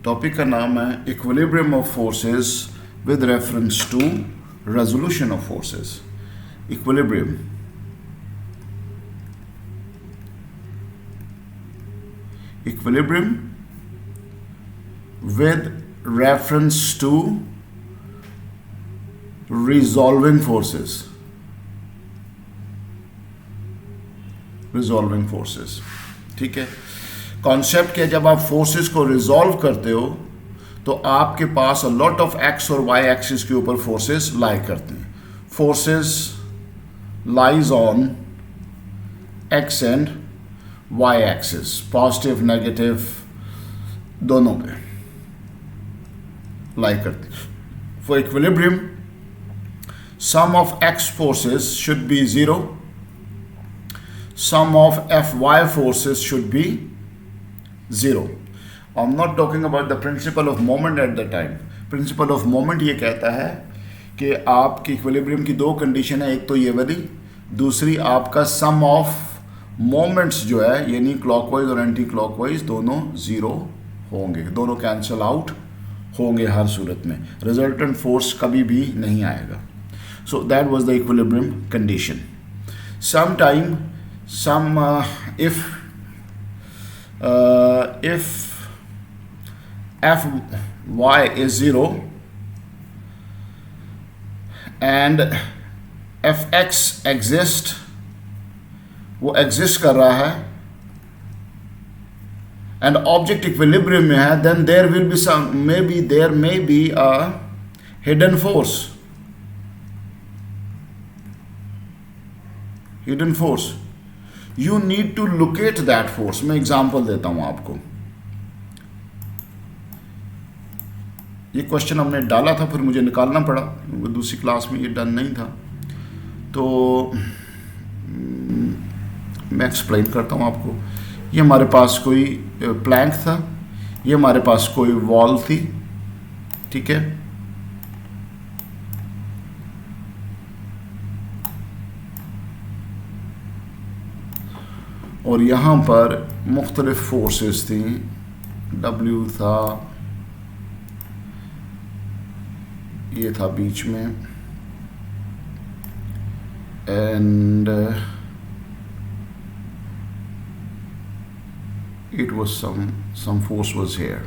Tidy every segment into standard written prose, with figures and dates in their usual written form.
Topic का नाम है equilibrium of forces with reference to resolution of forces. Equilibrium, with reference to resolving forces. ठीक है. Concept क्या, जब आप फोर्सेस को रिजॉल्व करते हो तो आपके पास लॉट ऑफ एक्स और वाई एक्सिस के ऊपर फोर्सेस लाई करते हैं. Forces lies on x and y axis, positive negative दोनों पे लाई करते हैं. For equilibrium sum of x forces should be 0, sum of Fy forces should be 0. I'm not talking about the principle of moment at the time. Principle of moment ये कहता है कि आपकी equilibrium की दो कंडीशन है, एक तो ये वाली, दूसरी आपका सम ऑफ मोमेंट्स जो है यानी क्लॉकवाइज और एंटी क्लॉकवाइज दोनों 0 होंगे, दोनों कैंसल आउट होंगे हर सूरत में, रिजल्टेंट फोर्स कभी भी नहीं आएगा. So that was the equilibrium condition. If Fy is 0 and Fx exist, वो exist कर रहा है and object equilibrium में है, then there will be there may be a hidden force. You need to locate that force. मैं example देता हूं आपको. ये क्वेश्चन हमने डाला था, फिर मुझे निकालना पड़ा, दूसरी क्लास में ये डन नहीं था, तो मैं एक्सप्लेन करता हूं आपको. ये हमारे पास कोई प्लैंक था, ये हमारे पास कोई वॉल थी, ठीक है. और यहाँ पर मुख्तलिफ फोर्सेस थी, W था, ये था बीच में, and it was some force was here.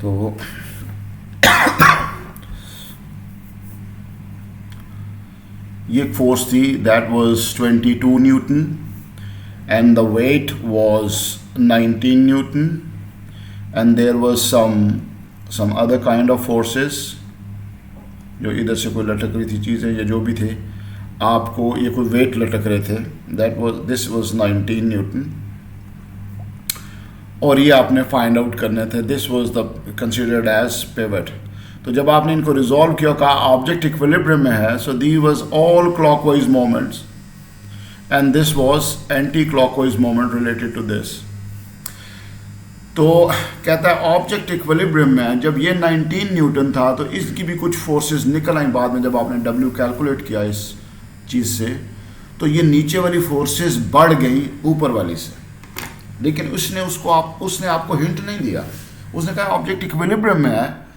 तो ये फोर्स थी, that was 22 newton and the weight was 19 newton and there was some other kind of forces जो इधर से कोई लटक रही थी चीज़ें या जो भी थे, आपको ये कोई वेट लटक रहे थे, दिस वाज 19 न्यूटन और ये आपने फाइंड आउट करने थे. This was the considered as pivot. तो जब आपने इनको रिजॉल्व किया, कहा ऑब्जेक्ट इक्विलिब्रियम में है, so there was all clockwise moments and this was anti clockwise moment related to this. तो कहता है ऑब्जेक्ट इक्विलिब्रियम में जब ये 19 न्यूटन था तो इसकी भी कुछ फोर्सेस निकल आई बाद में, जब आपने W कैलकुलेट किया इस चीज़ से, तो ये नीचे वाली फोर्सेस बढ़ गई ऊपर वाली से. लेकिन उसने आपको हिंट नहीं दिया. उसने कहा ऑब्जेक्ट इक्विलिब्रियम में है,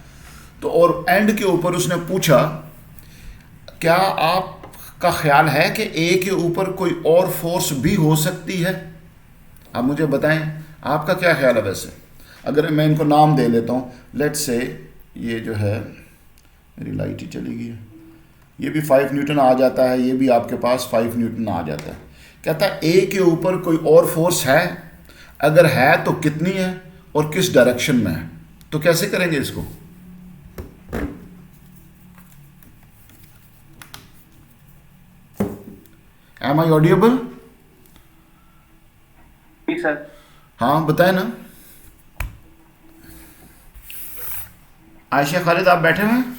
तो और एंड के ऊपर उसने पूछा क्या आपका ख्याल है कि ए के ऊपर कोई और फोर्स भी हो सकती है? आप मुझे बताएं आपका क्या ख्याल है. वैसे अगर मैं इनको नाम दे लेता हूँ, लेट्स से ये जो है, मेरी लाइट ही चली गई है, ये भी 5 न्यूटन आ जाता है, ये भी आपके पास 5 न्यूटन आ जाता है. कहता है ए के ऊपर कोई और फोर्स है, अगर है तो कितनी है और किस डायरेक्शन में है. तो कैसे करेंगे इसको? Am I audible? जी सर. हाँ बताए ना. आयशा खालिद आप बैठे हुए हैं?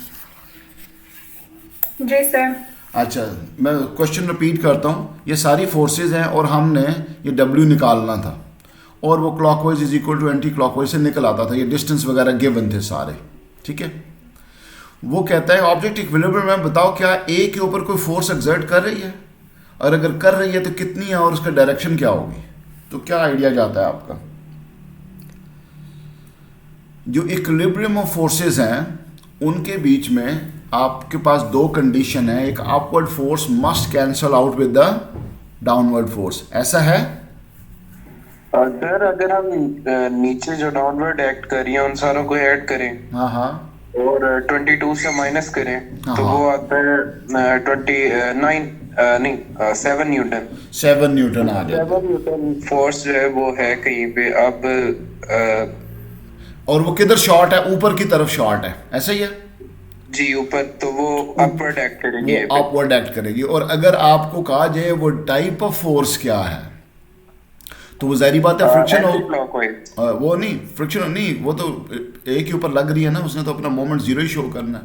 जी सर. अच्छा, मैं क्वेश्चन रिपीट करता हूँ. ये सारी फोर्सेस हैं और हमने ये W निकालना था और वो clockwise is equal to anti clockwise से निकल आता था. ये डिस्टेंस वगैरह गिवन थे सारे, ठीक है. वो कहता है ऑब्जेक्ट इक्विलिब्रियम में बताओ क्या ए के ऊपर कोई फोर्स एक्सर्ट कर रही है, और अगर कर रही है तो कितनी है और उसका डायरेक्शन क्या होगी. तो क्या आइडिया जाता है आपका? जो इक्विलिब्रियम ऑफ फोर्सेस हैं उनके बीच में आपके पास दो कंडीशन है, एक upward force must cancel out with the downward force, ऐसा है? अगर हम नीचे जो डाउनवर्ड एक्ट कर रही हैं उन सारों को ऐड करें हाँ हाँ और 22 से माइनस करें हाँ तो हाँ। वो आता है 29 नहीं 7 न्यूटन। 7 न्यूटन आ जाता है 7 न्यूटन फोर्स जो है वो है कहीं पे। अब और वो किधर शॉर्ट है? ऊपर की तरफ शॉर्ट है, ऐसा ही है? जी ऊपर, तो वो अपवर्ड एक्ट करेगी वो अपवर्ड एक्ट करेगी। और अगर आपको कहा जाए वो टाइप ऑफ फोर्स क्या है, तो वो जाहिर बात है फ्रिक्शन हो। क्लॉकवाइज। वो नहीं, फ्रिक्शन नहीं, वो तो एक के ऊपर लग रही है ना, उसने तो अपना मोमेंट जीरो ही शो करना है।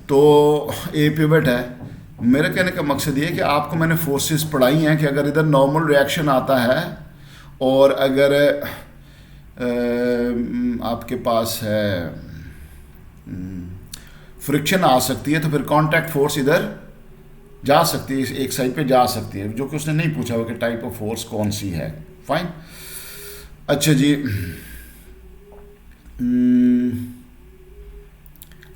तो ए पिवट है। मेरे कहने का मकसद ये है कि आपको मैंने फोर्सेस पढ़ाई हैं कि अगर इधर नॉर्मल रिएक्शन आता है और अगर आपके पास है फ्रिक्शन आ सकती है तो फिर कांटेक्ट फोर्स इधर जा सकती है, एक साइड पे जा सकती है, जो कि उसने नहीं पूछा हुआ कि टाइप ऑफ फोर्स कौन सी है। फाइन। अच्छा जी,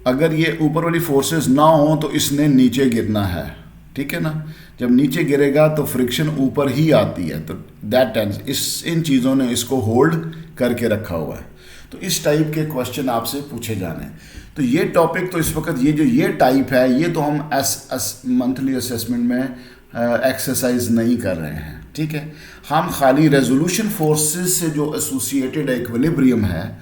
अगर ये ऊपर वाली फोर्सेस ना हो तो इसने नीचे गिरना है, ठीक है ना? जब नीचे गिरेगा तो फ्रिक्शन ऊपर ही आती है, तो दैट टेंस इन चीज़ों ने इसको होल्ड करके रखा हुआ है। तो इस टाइप के क्वेश्चन आपसे पूछे जाने हैं। तो ये टॉपिक तो इस वक्त ये टाइप है, ये तो हम मंथली असेसमेंट में एक्सरसाइज नहीं कर रहे हैं, ठीक है? हम खाली रेजोल्यूशन फोर्सेस से जो एसोसिएटेड इक्विलिब्रियम है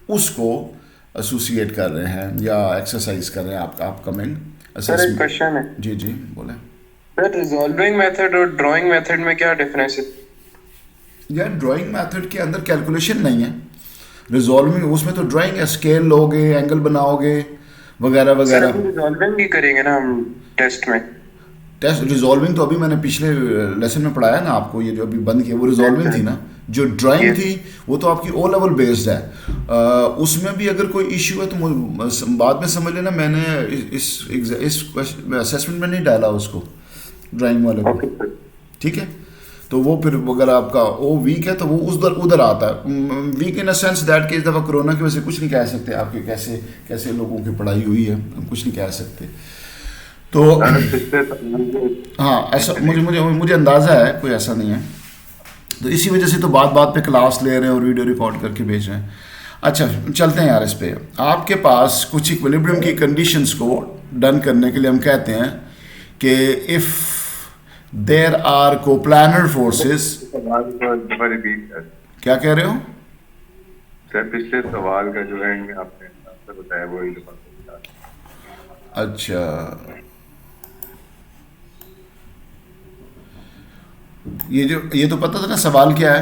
उसको एसोसिएट कर रहे हैं या एक्सरसाइज कर रहे हैं आपका अपकमिंग सर एक क्वेश्चन है। जी जी बोले। सर रिजॉल्विंग मेथड और ड्राइंग मेथड में क्या डिफरेंस है? यार ड्राइंग मेथड के अंदर कैलकुलेशन नहीं है, रिजॉल्विंग उसमें तो ड्राइंग है, स्केल लोगे, एंगल बनाओगे वगैरह वगैरह। रिजॉल्विंग ही करेंगे ना हम टेस्ट में। टेस्ट रिजॉल्विंग तो अभी मैंने पिछले लेसन में पढ़ाया ना आपको, ये जो अभी बंद किया वो रिजॉल्विंग थी ना। जो ड्राइंग थी वो तो आपकी ओ लेवल बेस्ड है। उसमें भी अगर कोई इश्यू है तो बाद में समझ लेना, मैंने इस असेसमेंट में नहीं डाला उसको, ड्राइंग वाले को, ठीक है? तो वो फिर अगर आपका ओ वीक है तो वो उधर आता है। Weak in a sense that कि इस दफ़ा कोरोना की वजह से कुछ नहीं कह सकते आपके कैसे कैसे लोगों की पढ़ाई हुई है, हम कुछ नहीं कह सकते। तो हाँ ऐसा मुझे अंदाज़ा है, कोई ऐसा नहीं है। तो इसी वजह से तो बात बात पे क्लास ले रहे हैं और वीडियो रिकॉर्ड करके भेज रहे हैं। अच्छा चलते हैं यार इस पे। आपके पास कुछ इक्विलिब्रियम की कंडीशंस को डन करने के लिए हम कहते हैं कि if there are coplanar forces. क्या कह रहे हो सर? पिछले सवाल का जो एंड में आपने आंसर बताया वो ही। अच्छा ये तो पता था ना सवाल क्या है।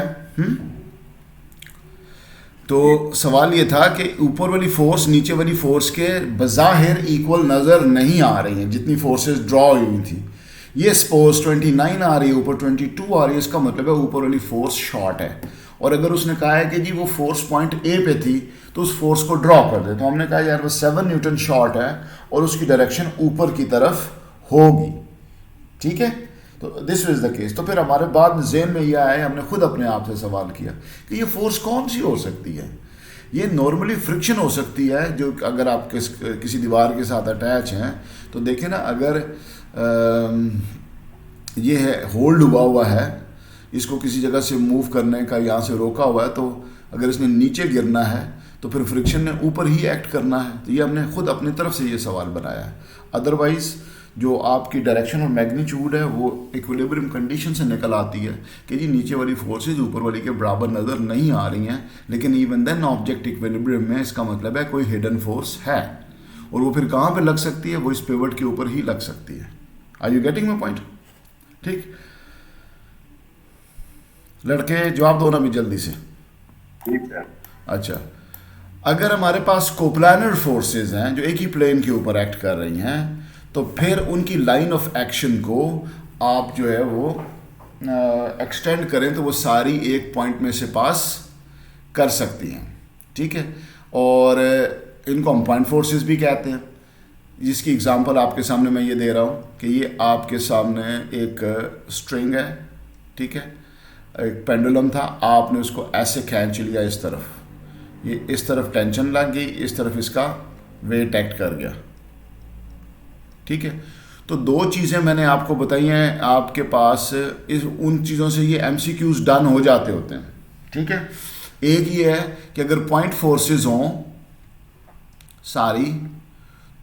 तो सवाल ये था कि ऊपर वाली फोर्स नीचे वाली फोर्स के बज़ाहिर इक्वल नज़र नहीं आ रही हैं जितनी फोर्सेस ड्रॉ हुई थी। ये सपोज 29 आ रही है, ऊपर 22 आ रही है, इसका मतलब है ऊपर वाली फोर्स शॉर्ट है। और अगर उसने कहा है कि जी वो फोर्स पॉइंट ए पे थी तो उस फोर्स को ड्रॉ कर दे, तो हमने कहा यार वो 7 न्यूटन शॉर्ट है और उसकी डायरेक्शन ऊपर की तरफ होगी, ठीक है? तो दिस इज द केस। तो फिर हमारे बाद ज़हन में यह आया, हमने खुद अपने आप से सवाल किया कि ये फोर्स कौन सी हो सकती है। ये नॉर्मली फ्रिक्शन हो सकती है, जो अगर आप किसी दीवार के साथ अटैच हैं तो देखें ना, अगर ये है होल्ड हुआ है, इसको किसी जगह से मूव करने का यहाँ से रोका हुआ है, तो अगर इसने नीचे गिरना है तो फिर फ्रिक्शन ने ऊपर ही एक्ट करना है। तो ये हमने खुद अपनी तरफ से ये सवाल बनाया है। अदरवाइज़ जो आपकी डायरेक्शन और मैग्नीट्यूड है वो इक्विलिब्रियम कंडीशन से निकल आती है कि जी नीचे वाली फोर्सेस ऊपर वाली के बराबर नज़र नहीं आ रही हैं, लेकिन इवन देन ऑब्जेक्ट इक्विलिब्रियम में इसका मतलब है कोई हिडन फोर्स है। और वो फिर कहाँ पे लग सकती है? वो इस पिवट के ऊपर ही लग सकती है। Are you getting my point? ठीक, लड़के जवाब दो ना भी जल्दी से। ठीक है। अच्छा, अगर हमारे पास कोप्लानर फोर्सेस हैं जो एक ही प्लेन के ऊपर एक्ट कर रही हैं, तो फिर उनकी लाइन ऑफ एक्शन को आप जो है वो एक्सटेंड करें तो वो सारी एक पॉइंट में से पास कर सकती हैं, ठीक है? और इनको हम पॉइंट फोर्सेस भी कहते हैं, जिसकी एग्जांपल आपके सामने मैं ये दे रहा हूँ कि ये आपके सामने एक स्ट्रिंग है, ठीक है? एक पेंडुलम था, आपने उसको ऐसे खींच लिया इस तरफ, ये इस तरफ टेंशन लग गई, इस तरफ इसका वेट एक्ट कर गया। ठीक है, तो दो चीज़ें मैंने आपको बताई हैं, आपके पास इस उन चीज़ों से ये MCQs डन हो जाते होते हैं। ठीक है, एक ये है कि अगर पॉइंट फोर्सेस हों सारी,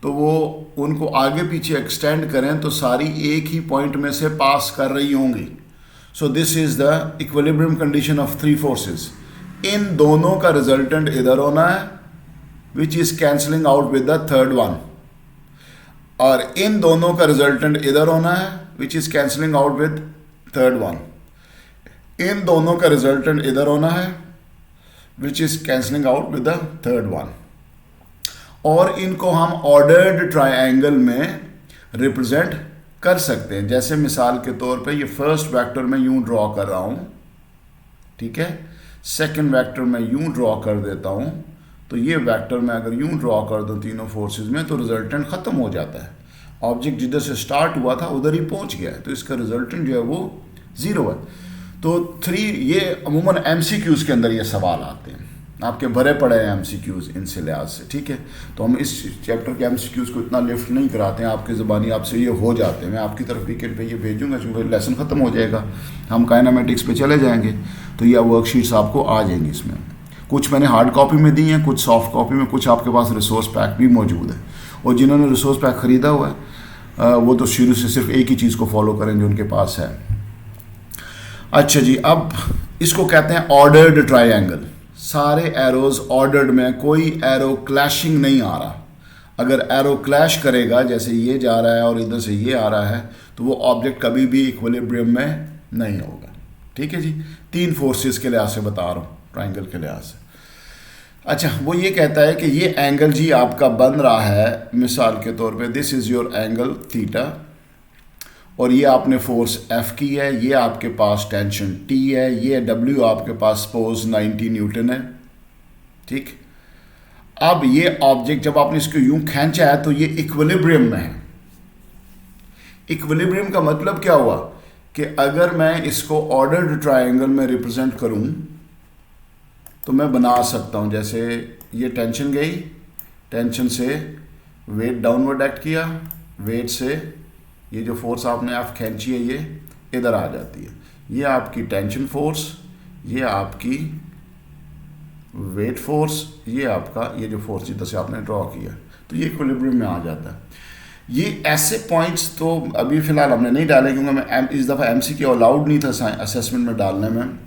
तो वो उनको आगे पीछे एक्सटेंड करें तो सारी एक ही पॉइंट में से पास कर रही होंगी। So this is the equilibrium condition of three forces. इन दोनों का रिजल्टेंट इधर होना है, which is cancelling out with the third one, और इन दोनों का रिजल्टेंट इधर होना है, which is cancelling out with third one. इन दोनों का रिजल्टेंट इधर होना है, which is cancelling out with the third one. और इनको हम ऑर्डर्ड ट्रायंगल में रिप्रेजेंट कर सकते हैं। जैसे मिसाल के तौर पे ये फर्स्ट वेक्टर मैं यूं ड्रॉ कर रहा हूं, ठीक है, सेकंड वेक्टर मैं यूं ड्रॉ कर देता हूं, तो ये वेक्टर मैं अगर यूं ड्रॉ कर दूं तीनों फोर्सेस में, तो रिजल्टेंट खत्म हो जाता है। ऑब्जेक्ट जिधर से स्टार्ट हुआ था उधर ही पहुंच गया है, तो इसका रिजल्टेंट जो है वो 0 है। तो ये अमूमन MCQs के अंदर ये सवाल आते हैं, आपके भरे पड़े हैं MCQs इनसे लिहाज से। ठीक है, तो हम इस चैप्टर के MCQs को इतना लिफ्ट नहीं कराते हैं, आपकी ज़बानी आपसे ये हो जाते हैं। मैं आपकी तरफ वीकेंड पे ये भेजूंगा, क्योंकि लेसन ख़त्म हो जाएगा, हम काइनेमेटिक्स पे चले जाएंगे, तो ये वर्कशीट्स आपको आ जाएंगी। इसमें कुछ मैंने हार्ड कॉपी में दी हैं, कुछ सॉफ्ट कॉपी में, कुछ आपके पास रिसोर्स पैक भी मौजूद है। और जिन्होंने रिसोर्स पैक ख़रीदा हुआ है वो तो शुरू से सिर्फ एक ही चीज़ को फॉलो करें जो उनके पास है। अच्छा जी, अब इसको कहते हैं ऑर्डर्ड ट्रायंगल। सारे एरोज ऑर्डर्ड में, कोई एरो क्लैशिंग नहीं आ रहा। अगर एरो क्लैश करेगा, जैसे ये जा रहा है और इधर से ये आ रहा है, तो वो ऑब्जेक्ट कभी भी इक्विलिब्रियम में नहीं होगा। ठीक है जी, तीन फोर्सेस के लिहाज से बता रहा हूँ, ट्रायंगल के लिहाज से। अच्छा, वो ये कहता है कि ये एंगल जी आपका बन रहा है, मिसाल के तौर पे this is your angle theta, और ये आपने फोर्स F की है, ये आपके पास टेंशन T है, ये W आपके पास सपोज 90 न्यूटन है। ठीक, अब ये ऑब्जेक्ट जब आपने इसको यूं खींचा है तो ये इक्विलिब्रियम में है। इक्विलिब्रियम का मतलब क्या हुआ कि अगर मैं इसको ऑर्डर्ड ट्रायंगल में रिप्रेजेंट करूं तो मैं बना सकता हूं, जैसे ये टेंशन गई, टेंशन से वेट डाउनवर्ड एक्ट किया, वेट से ये जो फोर्स आपने F खींची है ये इधर आ जाती है, ये आपकी टेंशन फोर्स, ये आपकी वेट फोर्स, ये आपका ये जो फोर्स जिधर से आपने ड्रॉ किया, तो ये इक्विलिब्रियम में आ जाता है। ये ऐसे पॉइंट्स तो अभी फ़िलहाल हमने नहीं डाले, क्योंकि मैं इस दफ़ा MCQ अलाउड नहीं था असेसमेंट में डालने में,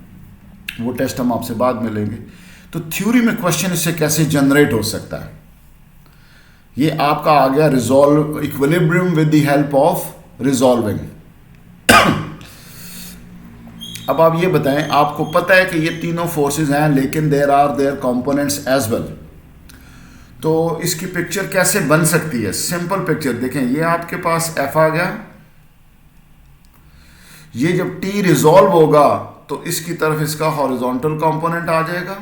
वो टेस्ट हम आपसे बाद में लेंगे। तो थ्योरी में क्वेश्चन इससे कैसे जनरेट हो सकता है, ये आपका आ गया resolve equilibrium with the help of resolving. अब आप ये बताएं, आपको पता है कि ये तीनों फोर्सेस हैं, लेकिन there are there components as well, तो इसकी पिक्चर कैसे बन सकती है? सिंपल पिक्चर देखें, ये आपके पास F आ गया, ये जब T रिजॉल्व होगा तो इसकी तरफ इसका हॉरिजॉन्टल कंपोनेंट आ जाएगा,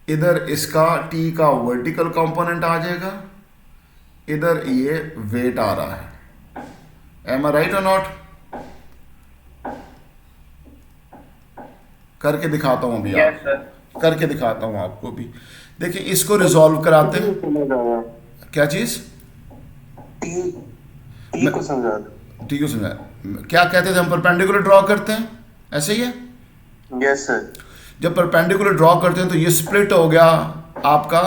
इधर इसका T का वर्टिकल कंपोनेंट आ जाएगा, इधर ये वेट आ रहा है। एम आई राइट और नॉट? करके दिखाता हूं अभी, Yes, sir. करके दिखाता हूं आपको भी। देखिए, इसको रिजॉल्व कराते हैं, क्या चीज? टी को समझा दो। ठीक है, समझा। क्या कहते थे हम? परपेंडिकुलर ड्रॉ करते हैं, ऐसे ही है। Yes sir. जब परपेंडिकुलर ड्रॉ करते हैं तो ये स्प्लिट हो गया आपका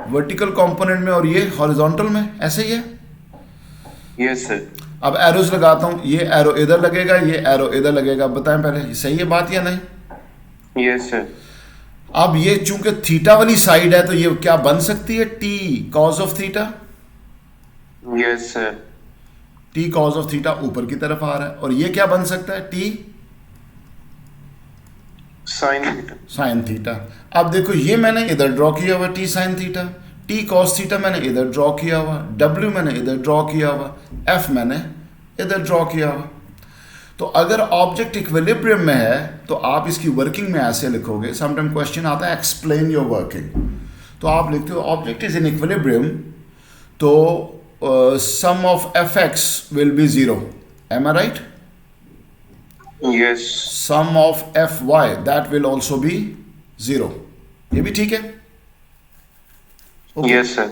वर्टिकल कंपोनेंट में और ये हॉरिजॉन्टल में, ऐसे ही है। Yes sir. अब एरोज लगाता हूं, ये एरो इधर लगेगा, ये एरो इधर लगेगा। बताएं पहले, सही है बात या नहीं? Yes sir. अब ये चूंकि थीटा वाली साइड है तो ये क्या बन सकती है? T cause of theta. Yes sir. T cause of theta ऊपर की तरफ आ रहा है, और ये क्या बन सकता है? T sine theta. Sine theta. अब देखो, ये मैंने इधर ड्रॉ किया हुआ T sine theta, T cos theta मैंने इधर ड्रॉ किया हुआ, डब्ल्यू मैंने इधर ड्रॉ किया हुआ, एफ मैंने इधर ड्रॉ किया हुआ। तो अगर ऑब्जेक्ट इक्विलिब्रियम में है तो आप इसकी वर्किंग में ऐसे लिखोगे। समटाइम क्वेश्चन आता है एक्सप्लेन योर वर्किंग, तो आप लिखते हो ऑब्जेक्ट इज इन इक्विलिब्रियम, तो sum of F X will be 0। Am I right? Yes. Sum of fy, that will also be 0। ये भी ठीक है? Okay. Yes sir.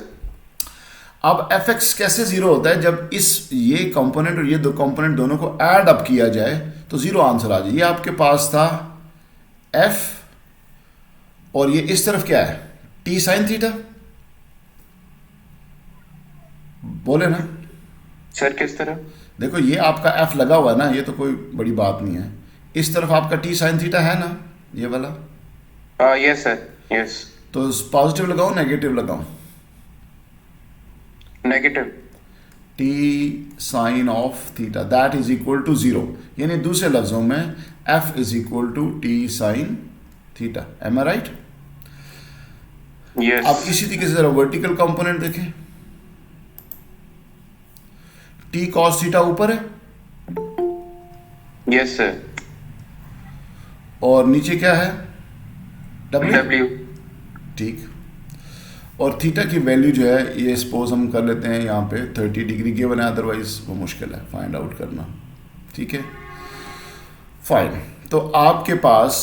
अब एफ एक्स कैसे 0 होता है? जब ये कंपोनेंट और ये दो कंपोनेंट दोनों को ऐड अप किया जाए तो 0 आंसर आ जाए। ये आपके पास था एफ और ये इस तरफ क्या है? T sine theta. बोले ना सर किस तरह? देखो ये आपका एफ लगा हुआ है ना, ये तो कोई बड़ी बात नहीं है। इस तरफ आपका टी साइन थीटा है ना, ये वाला। Yes sir, yes. तो पॉजिटिव लगाऊं नेगेटिव लगाऊं? Negative. T sine of theta that is equal to 0, यानी दूसरे लफ्जों में F is equal to T sine theta. Am I right? Yes. अब इसी तरीके से जरा वर्टिकल कंपोनेंट देखें। टी कॉस थीटा ऊपर है यस सर। और नीचे क्या है? डब्ल्यू। डब्ल्यू। ठीक। और थीटा की वैल्यू जो है ये सपोज हम कर लेते हैं यहाँ पे 30 डिग्री गिवन है, अदरवाइज वो मुश्किल है फाइंड आउट करना। ठीक है, फाइन। तो आपके पास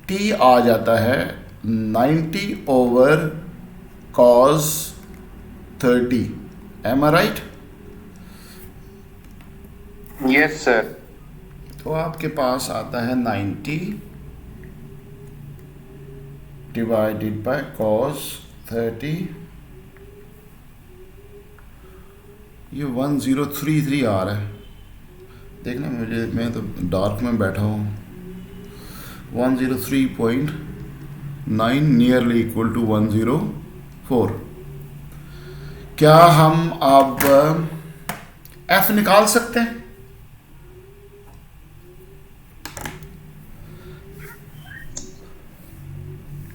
टी आ जाता है 90 over cos 30। Am I right? Yes sir. तो आपके पास आता है 90 डिवाइडेड बाय कॉस 30। ये 1033 आ रहा है। देखना मैं तो डार्क में बैठा हूँ। 103.9 नियरली इक्वल टू 104। क्या हम अब एफ निकाल सकते हैं?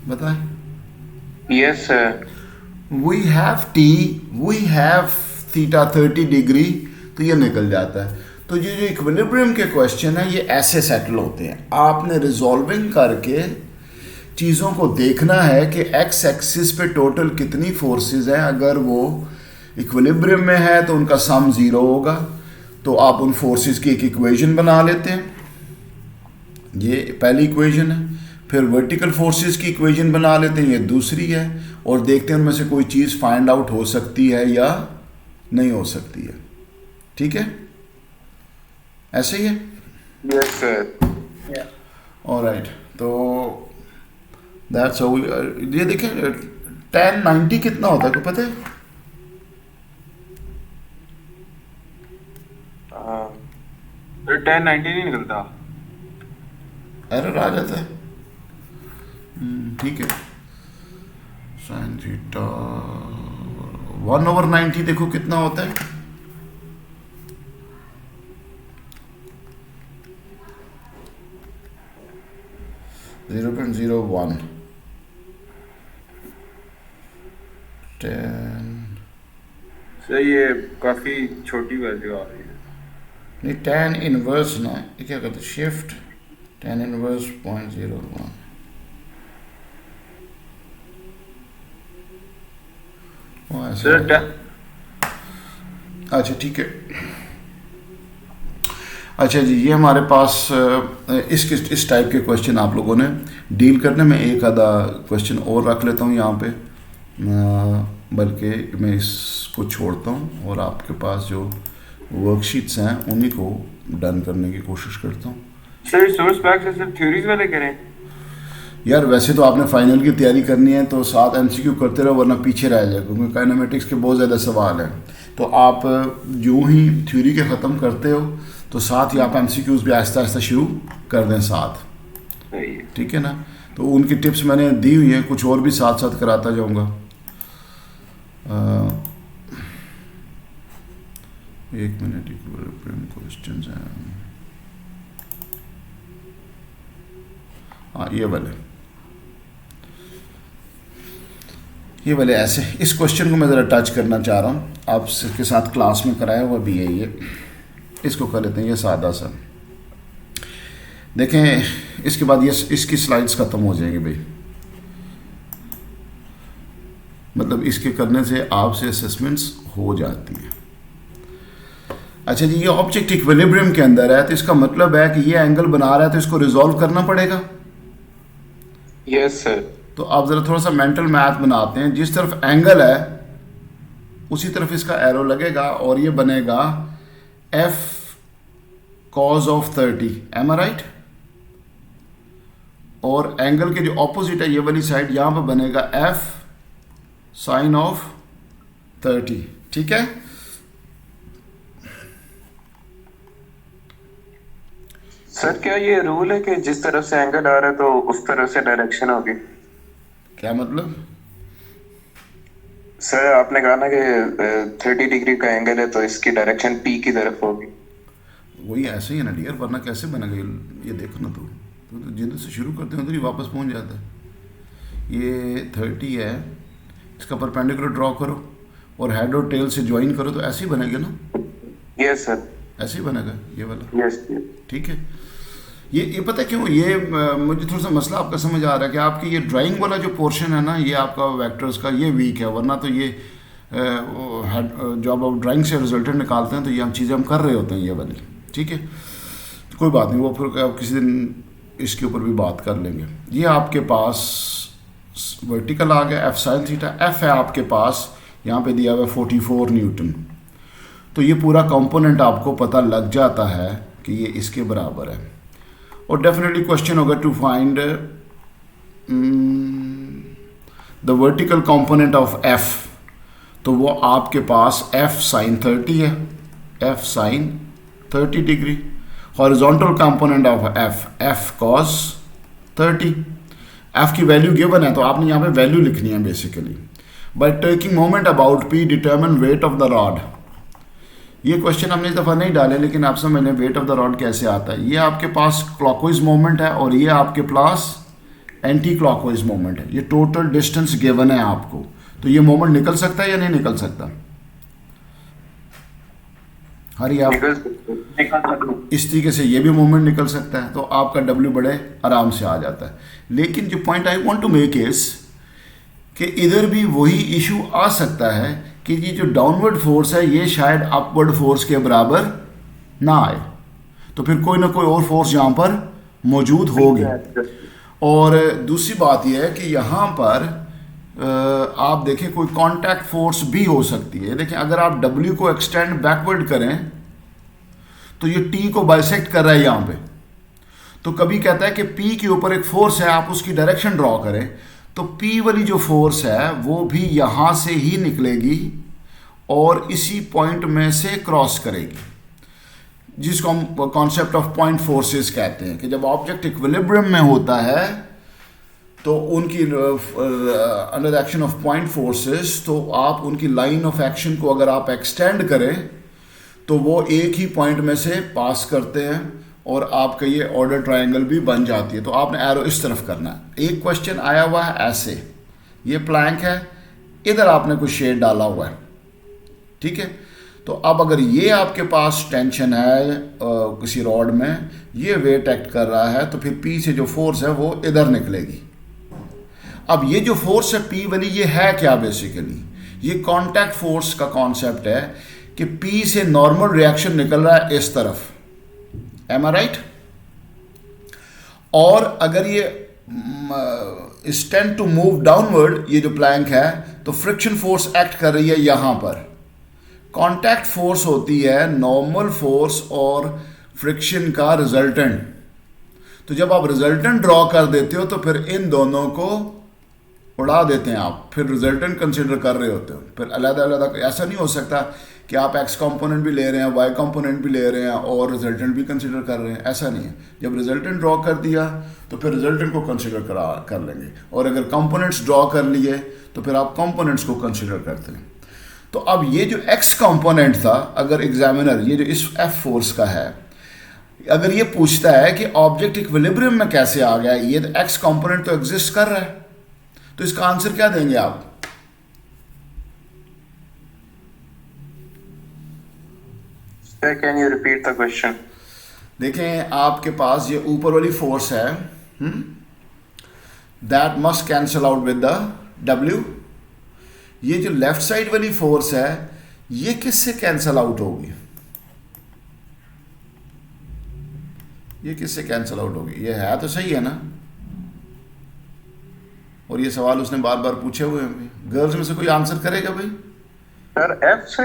बताएं। Yes sir. We have T, we have theta 30 degree, तो ये निकल जाता है। तो ये जो इक्विलिब्रियम के क्वेश्चन है ये ऐसे सेटल होते हैं। आपने रिजॉल्विंग करके चीज़ों को देखना है कि एक्स एक्सिस पे टोटल कितनी फोर्सेस हैं। अगर वो इक्विलिब्रियम में है तो उनका सम 0 होगा, तो आप उन फोर्सेस की एक इक्वेशन बना लेते हैं। ये पहली इक्वेशन है। फिर वर्टिकल फोर्सेस की इक्वेशन बना लेते हैं, ये दूसरी है। और देखते हैं उनमें से कोई चीज़ फाइंड आउट हो सकती है या नहीं हो सकती है। ठीक है, ऐसे ही है। Yes sir. ऑलराइट, तो दैट्स हाउ। ये देखें tan 90 कितना होता है, को पता है? तो 1090 नहीं निकलता। एरर आ जाता है। ठीक है। साइन थीटा 1/90 देखो कितना होता है। जीरो 0.01 10 सर ये काफी छोटी वैल्यू आ रही है। नहीं, tan इनवर्स ना, ये क्या करते? Shift tan inverse 0.01। सर अच्छा ठीक है। अच्छा जी, ये हमारे पास इस टाइप के क्वेश्चन आप लोगों ने डील करने में एक आधा क्वेश्चन और रख लेता हूँ यहाँ पे, बल्कि मैं इसको छोड़ता हूँ और आपके पास जो वर्कशीट्स हैं उन्हीं को डन करने की कोशिश करता हूँ। सर सोर्स पैक से सिर्फ थ्योरीज वाले करें? यार वैसे तो आपने फाइनल की तैयारी करनी है तो 7 MCQ करते रहो, वरना पीछे रह जाए, क्योंकि काइनेमेटिक्स के बहुत ज़्यादा सवाल हैं। तो आप यूँ ही थ्योरी के ख़त्म करते हो तो साथ ही आप MCQs भी आहिस्ता आहिस्ता शुरू कर दें साथ। सही है। ठीक है ना? तो उनकी टिप्स मैंने दी हुई हैं, कुछ और भी साथ साथ कराता जाऊँगा। एक मिनट, इक्विलिब्रियम क्वेश्चंस हैं। हाँ ये वाले ऐसे। इस क्वेश्चन को मैं ज़रा टच करना चाह रहा हूँ, आपके साथ क्लास में कराया हुआ भी है ये। इसको कर लेते हैं, ये सादा सा। देखें इसके बाद ये इसकी स्लाइड्स ख़त्म हो जाएगी भाई, मतलब इसके करने से आपसे असेसमेंट्स हो जाती हैं। अच्छा जी, ये ऑब्जेक्ट इक्विलिब्रियम के अंदर है, तो इसका मतलब है कि ये एंगल बना रहा है तो इसको रिजॉल्व करना पड़ेगा। Yes sir. तो आप ज़रा थोड़ा सा मेंटल मैथ बनाते हैं, जिस तरफ एंगल है उसी तरफ इसका एरो लगेगा और ये बनेगा F cos of 30, am I right? और एंगल के जो ऑपोजिट है ये वाली साइड, यहाँ पे बनेगा एफ साइन ऑफ 30, ठीक है? सर क्या ये रूल है कि जिस तरफ से एंगल आ रहा है तो उस तरफ से डायरेक्शन होगी? क्या मतलब? सर आपने कहा ना कि 30 डिग्री का एंगल है तो इसकी डायरेक्शन पी की तरफ होगी। वही ऐसे ही है ना डियर, वरना कैसे बनेगा ये देखो ना, तो जिधर से शुरू करते हैं उधर ही वापस पहुंच जाता है। ये 30 है, इसका परपेंडिकुलर ड्रॉ करो और हेड और टेल से ज्वाइन करो, तो ऐसे ही बनेगा ना, यस सर। ऐसे ही बनेगा ये वाला, यस। ठीक है? ये पता है क्यों, ये मुझे थोड़ा सा मसला आपका समझ आ रहा है कि आपकी ये ड्राइंग वाला जो पोर्शन है ना, ये आपका वेक्टर्स का ये वीक है, वरना तो ये जो आप ड्राइंग से रिजल्टेंट निकालते हैं तो ये हम चीज़ें हम कर रहे होते हैं ये वाली, ठीक है? तो कोई बात नहीं, वो फिर आप किसी दिन इसके ऊपर भी बात कर लेंगे। ये आपके पास वर्टिकल आ गया एफ साइन थीटा, एफ है आपके पास यहाँ पे दिया हुआ 44 न्यूटन। तो ये पूरा कंपोनेंट आपको पता लग जाता है कि ये इसके बराबर है। और डेफिनेटली क्वेश्चन होगा to find the vertical component of F, तो वो आपके पास एफ साइन 30 है, F sine 30 degree. Horizontal component of F cos 30। F की वैल्यू गिवन है तो आपने यहाँ पे वैल्यू लिखनी है basically. By taking moment about P determine weight of the rod. ये क्वेश्चन हमने इस दफ़ा नहीं डाले, लेकिन आप समझ लें वेट ऑफ द रॉड कैसे आता है। ये आपके पास क्लॉकवाइज मोमेंट है और ये आपके पास एंटी क्लॉकवाइज मोमेंट है। ये टोटल डिस्टेंस गिवन है आपको, तो ये मोमेंट निकल सकता है या नहीं निकल सकता? हरी आप इस तरीके से ये भी मोमेंट निकल सकता है, तो आपका डब्ल्यू बड़े आराम से आ जाता है। लेकिन जो point I want to make is कि इधर भी वही इशू आ सकता है कि ये जो डाउनवर्ड फोर्स है ये शायद अपवर्ड फोर्स के बराबर ना आए, तो फिर कोई ना कोई और फोर्स यहाँ पर मौजूद होगी। और दूसरी बात यह है कि यहाँ पर आप देखें कोई कांटेक्ट फोर्स भी हो सकती है। देखें अगर आप W को एक्सटेंड बैकवर्ड करें तो ये T को बाइसेक्ट कर रहा है यहाँ पे, तो कभी कहता है कि P के ऊपर एक फोर्स है, आप उसकी डायरेक्शन ड्रॉ करें तो P वाली जो फोर्स है वो भी यहाँ से ही निकलेगी और इसी पॉइंट में से क्रॉस करेगी, जिसको हम कॉन्सेप्ट ऑफ पॉइंट फोर्सेस कहते हैं कि जब ऑब्जेक्ट इक्विलिब्रियम में होता है तो उनकी under the action of point forces, तो आप उनकी लाइन ऑफ एक्शन को अगर आप एक्सटेंड करें तो वो एक ही पॉइंट में से पास करते हैं और आपका ये ऑर्डर ट्रायंगल भी बन जाती है। तो आपने एरो इस तरफ करना है। एक क्वेश्चन आया हुआ है ऐसे, ये प्लैंक है, इधर आपने कुछ शेड डाला हुआ है, ठीक है? तो अब अगर ये आपके पास टेंशन है किसी रॉड में, ये वेट एक्ट कर रहा है, तो फिर P से जो फोर्स है वो इधर निकलेगी। अब ये जो फोर्स है P वाली, ये है क्या बेसिकली? ये कांटेक्ट फोर्स का कॉन्सेप्ट है कि P से नॉर्मल रिएक्शन निकल रहा है इस तरफ, एम आई राइट? और अगर ये टेंड टू मूव डाउनवर्ड, ये जो प्लैंक है, तो फ्रिक्शन फोर्स एक्ट कर रही है यहाँ पर। कांटेक्ट फोर्स होती है नॉर्मल फोर्स और फ्रिक्शन का रिजल्टेंट। तो जब आप रिजल्टेंट ड्रॉ कर देते हो तो फिर इन दोनों को उड़ा देते हैं आप, फिर रिजल्टेंट कंसिडर कर रहे होते हो। फिर अलग अलग, ऐसा नहीं हो सकता कि आप एक्स कंपोनेंट भी ले रहे हैं, वाई कंपोनेंट भी ले रहे हैं और रिजल्टेंट भी कंसिडर कर रहे हैं, ऐसा नहीं है। जब रिजल्टेंट ड्रॉ कर दिया तो फिर रिजल्टेंट को कंसिडर कर लेंगे, और अगर कंपोनेंट्स ड्रॉ कर लिए तो फिर आप कंपोनेंट्स को कंसिडर करते हैं। तो अब ये जो एक्स कंपोनेंट था, अगर एग्जामिनर ये जो इस एफ फोर्स का है, अगर ये पूछता है कि ऑब्जेक्ट इक्विलिब्रियम में कैसे आ गया, ये तो एक्स कंपोनेंट तो एग्जिस्ट कर रहा है, तो इसका आंसर क्या देंगे आप? Can you repeat the question? देखें आपके पास ये ऊपर वाली फोर्स है, that must cancel out with the W। ये जो लेफ्ट साइड वाली फोर्स है ये किससे कैंसल आउट होगी? ये किससे कैंसल आउट होगी? ये है तो सही है ना, और ये सवाल उसने बार बार पूछे हुए हैं। गर्ल्स में से कोई आंसर करेगा भाई? सर एफ से।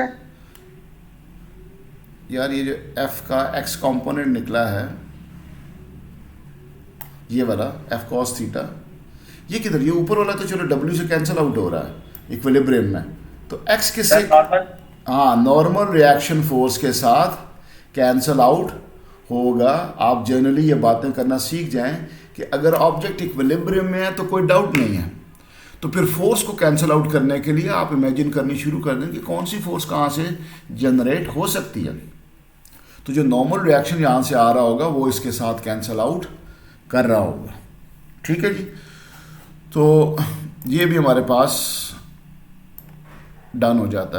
यार ये जो एफ का एक्स कंपोनेंट निकला है, ये वाला एफ कॉस थीटा, ये किधर, ये ऊपर वाला तो चलो डब्ल्यू से कैंसिल आउट हो रहा है इक्विलिब्रियम में, तो एक्स किससे, हाँ नॉर्मल रिएक्शन फोर्स के साथ कैंसिल आउट होगा। आप जनरली ये बातें करना सीख जाएं कि अगर ऑब्जेक्ट इक्विलिब्रियम में है तो कोई डाउट नहीं है, तो फिर फोर्स को कैंसिल आउट करने के लिए आप इमेजिन करनी शुरू कर दें कि कौन सी फोर्स कहाँ से जनरेट हो सकती है। तो जो नॉर्मल रिएक्शन यहाँ से आ रहा होगा वो इसके साथ कैंसिल आउट कर रहा होगा। ठीक है जी, तो ये भी हमारे पास डन हो जाता है।